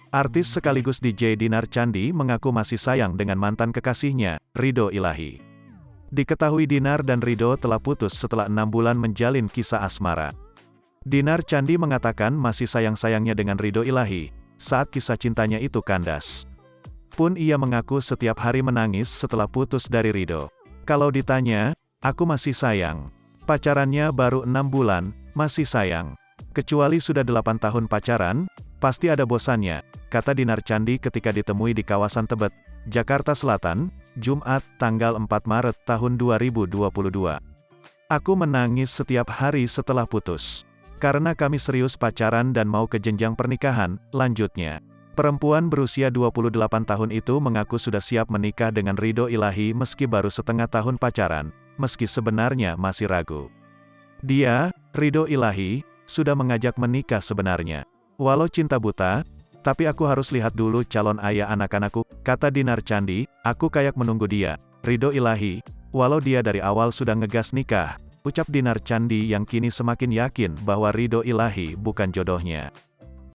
Artis sekaligus DJ Dinar Candi mengaku masih sayang dengan mantan kekasihnya, Ridho Ilahi. Diketahui Dinar dan Ridho telah putus setelah 6 bulan menjalin kisah asmara. Dinar Candi mengatakan masih sayang-sayangnya dengan Ridho Ilahi, saat kisah cintanya itu kandas. Pun ia mengaku setiap hari menangis setelah putus dari Ridho. Kalau ditanya, aku masih sayang. Pacarannya baru 6 bulan, masih sayang. Kecuali sudah 8 tahun pacaran, pasti ada bosannya, kata Dinar Candi ketika ditemui di kawasan Tebet, Jakarta Selatan, Jumat, tanggal 4 Maret tahun 2022. Aku menangis setiap hari setelah putus. Karena kami serius pacaran dan mau ke jenjang pernikahan, lanjutnya. Perempuan berusia 28 tahun itu mengaku sudah siap menikah dengan Ridho Ilahi meski baru setengah tahun pacaran, meski sebenarnya masih ragu. Dia, Ridho Ilahi, sudah mengajak menikah sebenarnya. Walau cinta buta, tapi aku harus lihat dulu calon ayah anak-anakku, kata Dinar Candi, aku kayak menunggu dia, Ridho Ilahi, walau dia dari awal sudah ngegas nikah, ucap Dinar Candi yang kini semakin yakin bahwa Ridho Ilahi bukan jodohnya.